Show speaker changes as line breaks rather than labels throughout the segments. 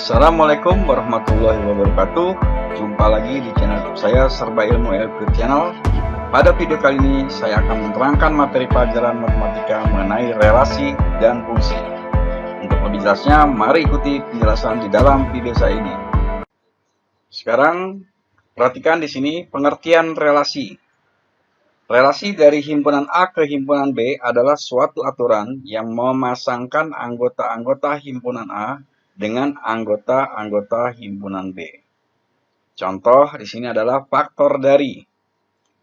Assalamualaikum warahmatullahi wabarakatuh. Jumpa lagi di channel YouTube saya Serba Ilmu LP Channel. Pada video kali ini saya akan menerangkan materi pelajaran matematika mengenai relasi dan fungsi. Untuk lebih jelasnya, mari ikuti penjelasan di dalam video saya ini. Sekarang perhatikan di sini pengertian relasi. Relasi dari himpunan A ke himpunan B adalah suatu aturan yang memasangkan anggota-anggota himpunan A dengan anggota-anggota himpunan B. Contoh di sini adalah faktor dari,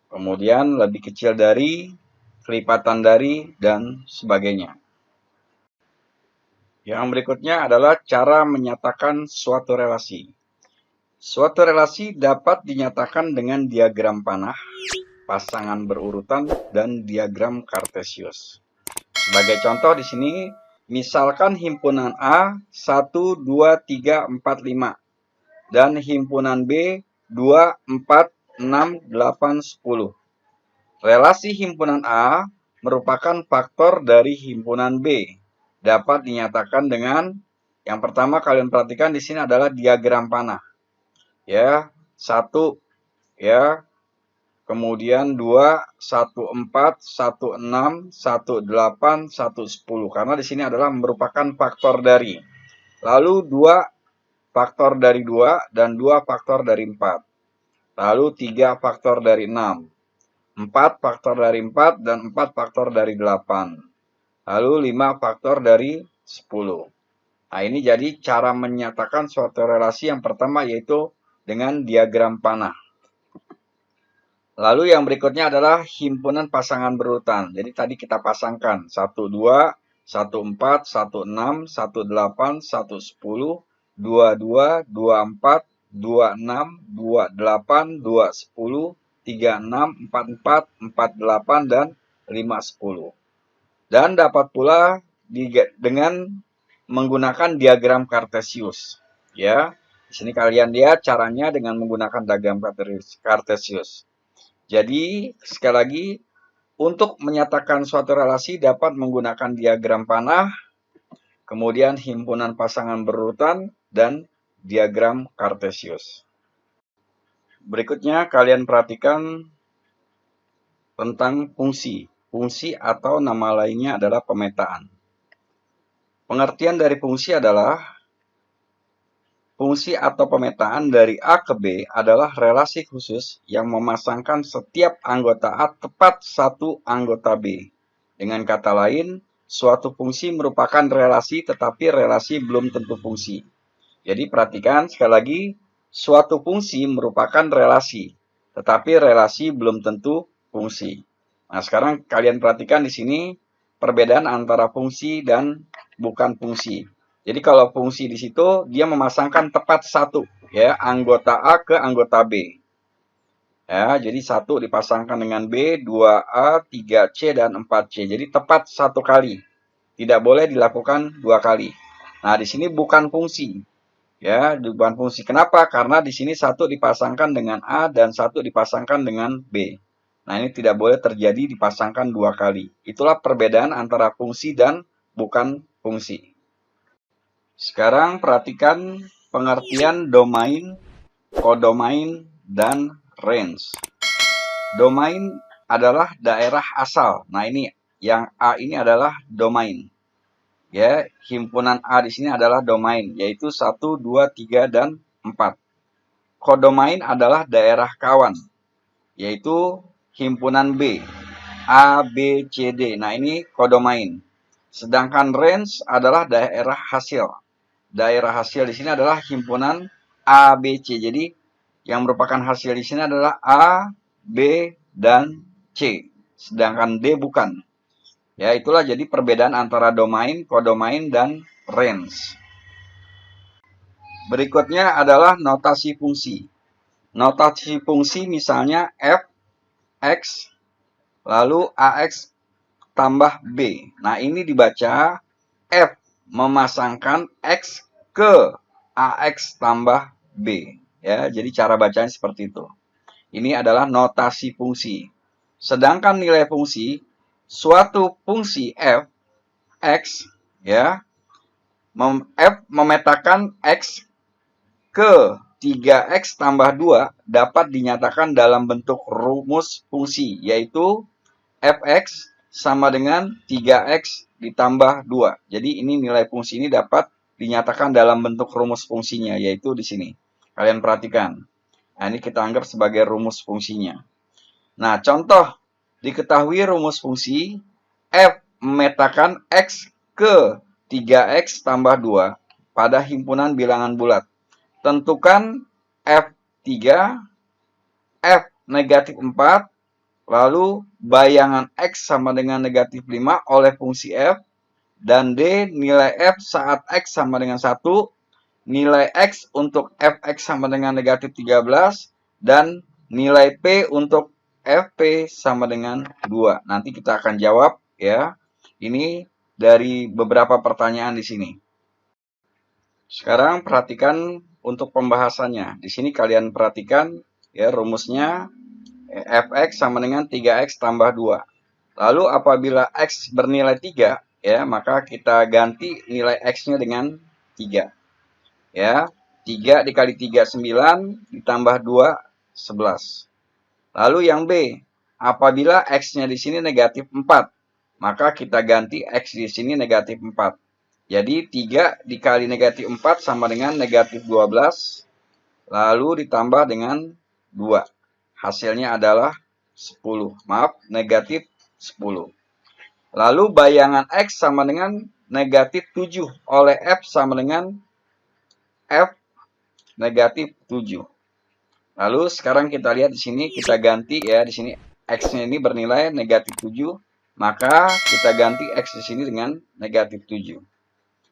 kemudian lebih kecil dari, kelipatan dari, dan sebagainya. Yang berikutnya adalah cara menyatakan suatu relasi. Suatu relasi dapat dinyatakan dengan diagram panah, pasangan berurutan, dan diagram kartesius. Sebagai contoh di sini, misalkan himpunan A 1, 2, 3, 4, 5 dan himpunan B 2, 4, 6, 8, 10. Relasi himpunan A merupakan faktor dari himpunan B. Dapat dinyatakan dengan yang pertama kalian perhatikan di sini adalah diagram panah. Ya, 1 ya. Kemudian 2, 1, 4, 1, 6, 1, 8, 1, 10. Karena di sini adalah merupakan faktor dari. Lalu 2 faktor dari 2 dan 2 faktor dari 4. Lalu 3 faktor dari 6. 4 faktor dari 4 dan 4 faktor dari 8. Lalu 5 faktor dari 10. Nah, ini jadi cara menyatakan suatu relasi yang pertama yaitu dengan diagram panah. Lalu yang berikutnya adalah himpunan pasangan berurutan. Jadi tadi kita pasangkan 1, 2, 1, 4, 1, 6, 1, 8, 1, 10, 2, 2, 2, 4, 2, 6, 2, 8, 2, 10, 3, 6, 4, 4, 4, 8, dan 5, 10. Dan dapat pula dengan menggunakan diagram kartesius. Ya, di sini kalian lihat caranya dengan menggunakan diagram kartesius. Jadi, sekali lagi, untuk menyatakan suatu relasi dapat menggunakan diagram panah, kemudian himpunan pasangan berurutan, dan diagram kartesius. Berikutnya, kalian perhatikan tentang fungsi. Fungsi atau nama lainnya adalah pemetaan. Pengertian dari fungsi adalah fungsi atau pemetaan dari A ke B adalah relasi khusus yang memasangkan setiap anggota A tepat satu anggota B. Dengan kata lain, suatu fungsi merupakan relasi tetapi relasi belum tentu fungsi. Jadi perhatikan sekali lagi, suatu fungsi merupakan relasi tetapi relasi belum tentu fungsi. Nah, sekarang kalian perhatikan di sini perbedaan antara fungsi dan bukan fungsi. Jadi kalau fungsi di situ dia memasangkan tepat satu ya anggota A ke anggota B. Ya, jadi 1 dipasangkan dengan B, 2A, 3C dan 4C. Jadi tepat satu kali. Tidak boleh dilakukan 2 kali. Nah, di sini bukan fungsi. Ya, bukan fungsi. Kenapa? Karena di sini 1 dipasangkan dengan A dan 1 dipasangkan dengan B. Nah, ini tidak boleh terjadi dipasangkan 2 kali. Itulah perbedaan antara fungsi dan bukan fungsi. Sekarang perhatikan pengertian domain, kodomain, dan range. Domain adalah daerah asal. Nah, ini yang A ini adalah domain. Ya, himpunan A di sini adalah domain, yaitu 1, 2, 3, dan 4. Kodomain adalah daerah kawan, yaitu himpunan B, A, B, C, D. Nah, ini kodomain. Sedangkan range adalah daerah hasil. Daerah hasil di sini adalah himpunan A, B, C. Jadi yang merupakan hasil di sini adalah A, B, dan C. Sedangkan D bukan. Ya, itulah jadi perbedaan antara domain, kodomain, dan range. Berikutnya adalah notasi fungsi. Notasi fungsi misalnya f, x, lalu ax tambah b. Nah, ini dibaca f memasangkan X ke AX tambah B. Ya, jadi cara bacanya seperti itu. Ini adalah notasi fungsi. Sedangkan nilai fungsi, suatu fungsi f, X, ya, f memetakan X ke 3x tambah 2 dapat dinyatakan dalam bentuk rumus fungsi, yaitu fx sama dengan 3x ditambah 2. Jadi ini nilai fungsi ini dapat dinyatakan dalam bentuk rumus fungsinya, yaitu di sini. Kalian perhatikan. Nah, ini kita anggap sebagai rumus fungsinya. Nah, contoh, diketahui rumus fungsi f memetakan x ke 3x tambah 2 pada himpunan bilangan bulat. Tentukan F3, F negatif 4, lalu bayangan X sama dengan negatif 5 oleh fungsi F, dan D nilai F saat X sama dengan 1, nilai X untuk Fx sama dengan negatif 13, dan nilai P untuk Fp sama dengan 2. Nanti kita akan jawab ya. Ini dari beberapa pertanyaan di sini. Sekarang perhatikan untuk pembahasannya. Di sini kalian perhatikan ya rumusnya fx sama dengan 3x tambah 2. Lalu apabila x bernilai 3 ya, maka kita ganti nilai x-nya dengan 3. Ya, 3 dikali 3 9 ditambah 2 11. Lalu yang B, apabila x-nya di sini negatif 4, maka kita ganti x di sini negatif 4. Jadi 3 dikali negatif 4 sama dengan negatif 12. Lalu ditambah dengan 2. Hasilnya adalah 10. Maaf, negatif 10. Lalu bayangan X sama dengan negatif 7 oleh F sama dengan F negatif 7. Lalu sekarang kita lihat di sini, kita ganti ya, di sini X-nya ini bernilai negatif 7. Maka kita ganti X di sini dengan negatif 7.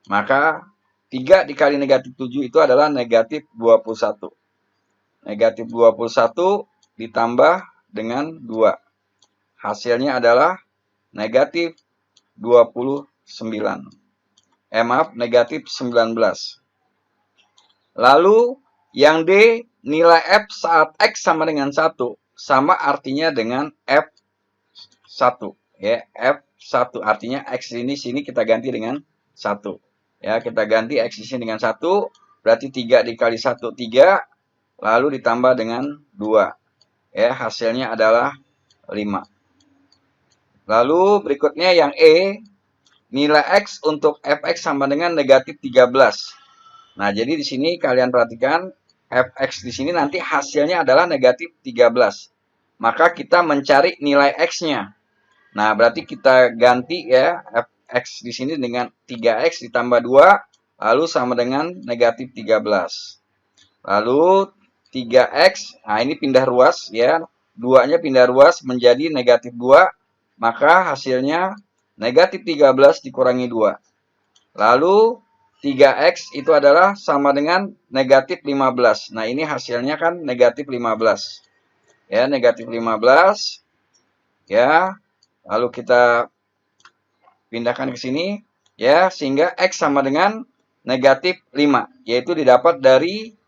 Maka 3 dikali negatif 7 itu adalah negatif 21. Negatif 21 ditambah dengan 2. Hasilnya adalah negatif 29. Maaf, negatif 19. Lalu yang D, nilai F saat X sama dengan 1. Sama artinya dengan F1. Ya, F1 artinya X ini sini kita ganti dengan 1. Ya, kita ganti X di sini dengan 1, berarti 3 dikali 1, 3, lalu ditambah dengan 2. Ya, hasilnya adalah 5. Lalu berikutnya yang E, nilai X untuk Fx sama dengan negatif 13. Nah, jadi di sini kalian perhatikan, Fx di sini nanti hasilnya adalah negatif 13. Maka kita mencari nilai X-nya. Nah, berarti kita ganti ya, X di sini dengan 3x ditambah 2, lalu sama dengan negatif 13. Lalu 3x, nah ini pindah ruas ya, 2-nya pindah ruas menjadi negatif 2, maka hasilnya negatif 13 dikurangi 2. Lalu 3x itu adalah sama dengan negatif 15. Nah, ini hasilnya kan negatif 15. Ya, negatif 15. Ya, lalu kita pindahkan ke sini ya, sehingga X sama dengan negatif 5, yaitu didapat dari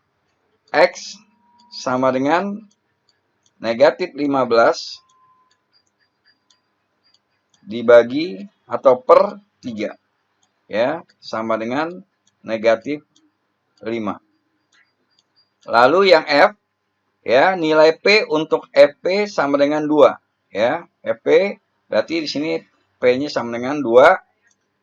X sama dengan negatif 15 dibagi atau per 3 ya, sama dengan negatif 5. Lalu yang F ya, nilai P untuk Fp sama dengan 2 ya. Fp berarti di sini P-nya sama dengan 2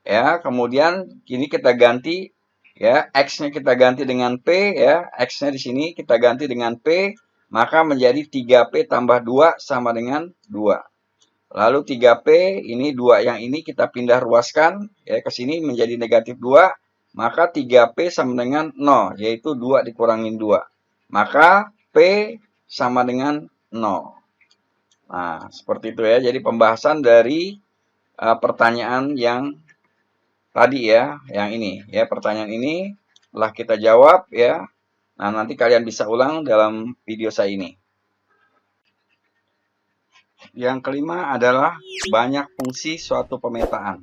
ya. Kemudian ini kita ganti ya, X-nya kita ganti dengan P ya. X-nya di sini kita ganti dengan P, maka menjadi 3P tambah 2 sama dengan 2. Lalu 3P ini 2 yang ini kita pindah ruaskan ya ke sini menjadi negatif 2, maka 3P sama dengan 0, yaitu 2 dikurangin 2. Maka P sama dengan 0. Nah, seperti itu ya. Jadi pembahasan dari pertanyaan yang tadi ya, yang ini ya, pertanyaan ini telah kita jawab ya. Nah, nanti kalian bisa ulang dalam video saya ini. Yang kelima adalah banyak fungsi suatu pemetaan.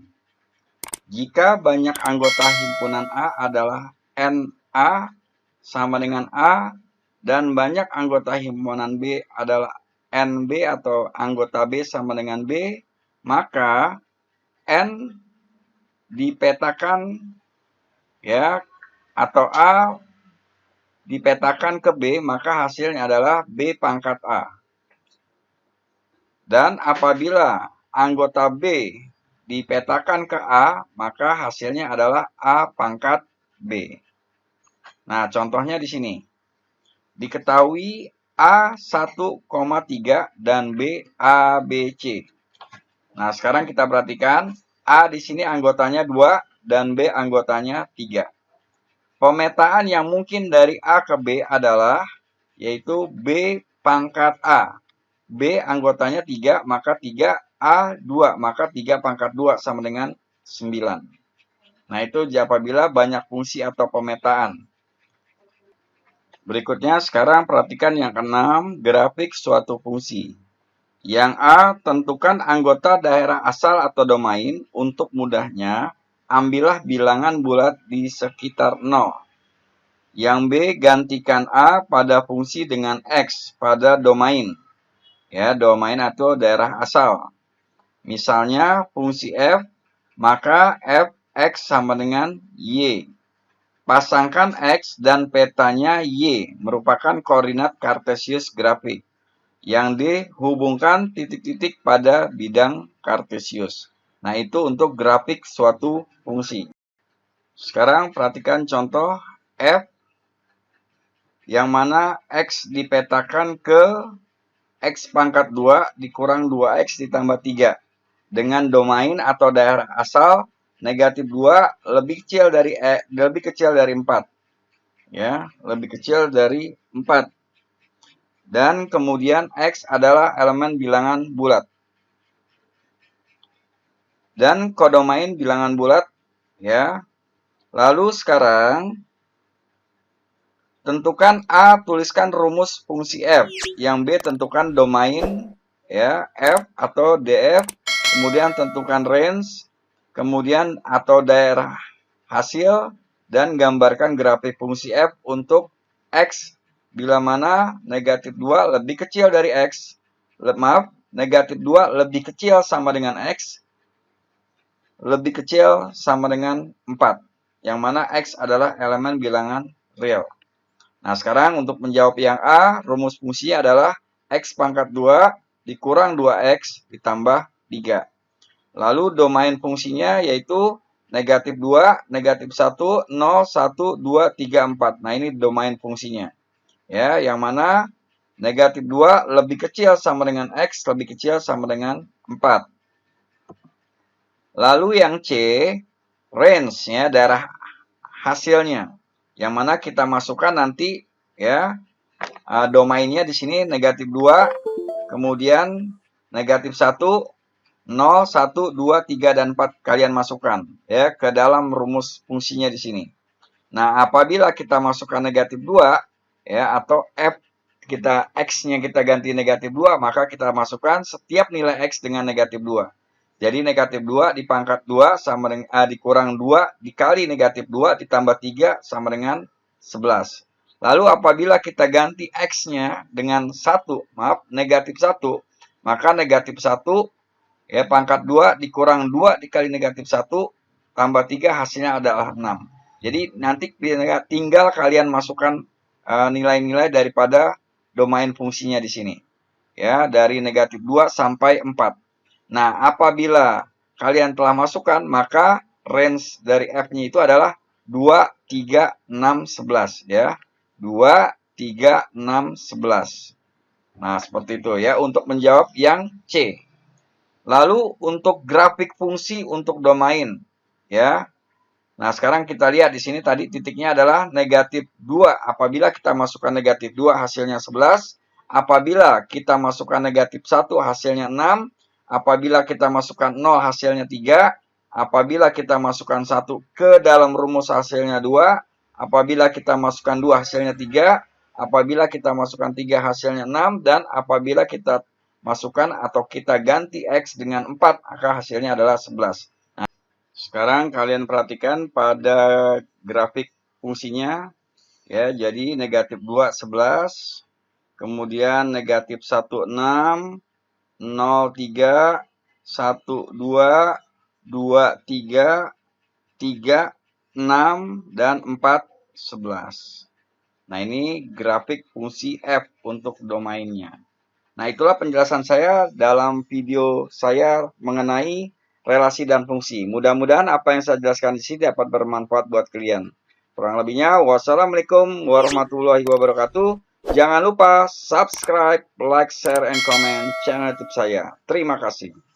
Jika banyak anggota himpunan A adalah NA sama dengan A, dan banyak anggota himpunan B adalah NB atau anggota B sama dengan B, maka N dipetakan ya, atau A dipetakan ke B, maka hasilnya adalah B pangkat A. Dan apabila anggota B dipetakan ke A, maka hasilnya adalah A pangkat B. Nah, contohnya di sini. Diketahui A 1,3 dan B ABC. Nah, sekarang kita perhatikan A di sini anggotanya 2 dan B anggotanya 3. Pemetaan yang mungkin dari A ke B adalah yaitu B pangkat A. B anggotanya 3, maka 3 A 2, maka 3 pangkat 2 sama dengan 9. Nah, itu apabila banyak fungsi atau pemetaan. Berikutnya, sekarang perhatikan yang keenam, grafik suatu fungsi. Yang A, tentukan anggota daerah asal atau domain. Untuk mudahnya, ambillah bilangan bulat di sekitar 0. Yang B, gantikan A pada fungsi dengan X pada domain. Ya, domain atau daerah asal. Misalnya, fungsi F, maka f X sama dengan Y. Pasangkan X dan petanya Y merupakan koordinat kartesius grafik yang dihubungkan titik-titik pada bidang kartesius. Nah, itu untuk grafik suatu fungsi. Sekarang perhatikan contoh F yang mana X dipetakan ke X pangkat 2 dikurang 2X ditambah 3 dengan domain atau daerah asal negatif 2 lebih kecil dari 4. Ya, lebih kecil dari 4. Dan kemudian X adalah elemen bilangan bulat. Dan kodomain bilangan bulat, ya. Lalu sekarang tentukan A, tuliskan rumus fungsi F. Yang B, tentukan domain, ya, F atau DF. Kemudian tentukan range, kemudian atau daerah hasil, dan gambarkan grafik fungsi F untuk X bila mana negatif 2 lebih kecil dari X. Maaf, negatif 2 lebih kecil sama dengan X, lebih kecil sama dengan 4. Yang mana X adalah elemen bilangan real. Nah, sekarang untuk menjawab yang A, rumus fungsi adalah X pangkat 2 dikurang 2X ditambah 3. Lalu domain fungsinya yaitu negatif 2, negatif 1, 0, 1, 2, 3, 4. Nah, ini domain fungsinya. Ya, yang mana negatif 2 lebih kecil sama dengan X, lebih kecil sama dengan 4. Lalu yang C, range, ya, daerah hasilnya. Yang mana kita masukkan nanti, ya, domainnya di sini negatif 2, kemudian negatif 1, 0, 1, 2, 3, dan 4 kalian masukkan, ya, ke dalam rumus fungsinya di sini. Nah, apabila kita masukkan negatif 2, ya, atau F kita X-nya kita ganti negatif 2, maka kita masukkan setiap nilai X dengan negatif 2. Jadi negatif 2 dipangkat 2 sama dengan dikurang 2 dikali negatif 2 ditambah 3 sama dengan 11. Lalu apabila kita ganti X-nya dengan 1, maaf, negatif 1, maka negatif 1, ya, pangkat 2 dikurang 2 dikali negatif 1 tambah 3 hasilnya adalah 6. Jadi nanti tinggal kalian masukkan nilai-nilai daripada domain fungsinya di sini. Ya, dari negatif 2 sampai 4. Nah, apabila kalian telah masukkan, maka range dari F-nya itu adalah 2, 3, 6, 11. Ya, 2, 3, 6, 11. Nah, seperti itu ya untuk menjawab yang C. Lalu untuk grafik fungsi untuk domain, ya. Nah, sekarang kita lihat di sini tadi titiknya adalah negatif 2. Apabila kita masukkan negatif 2 hasilnya 11. Apabila kita masukkan negatif 1 hasilnya 6. Apabila kita masukkan 0 hasilnya 3. Apabila kita masukkan 1 ke dalam rumus hasilnya 2. Apabila kita masukkan 2 hasilnya 3. Apabila kita masukkan 3 hasilnya 6. Dan apabila kita masukkan atau kita ganti X dengan 4, maka hasilnya adalah 11. Sekarang kalian perhatikan pada grafik fungsinya, ya, jadi negatif 2, 11, kemudian negatif 1, 6, 0, 3, 1, 2, 2, 3, 3, 6, dan 4, 11. Nah, ini grafik fungsi f untuk domainnya. Nah, itulah penjelasan saya dalam video saya mengenai relasi dan fungsi. Mudah-mudahan apa yang saya jelaskan di sini dapat bermanfaat buat kalian. Kurang lebihnya, wassalamualaikum warahmatullahi wabarakatuh. Jangan lupa subscribe, like, share, and comment channel YouTube saya. Terima kasih.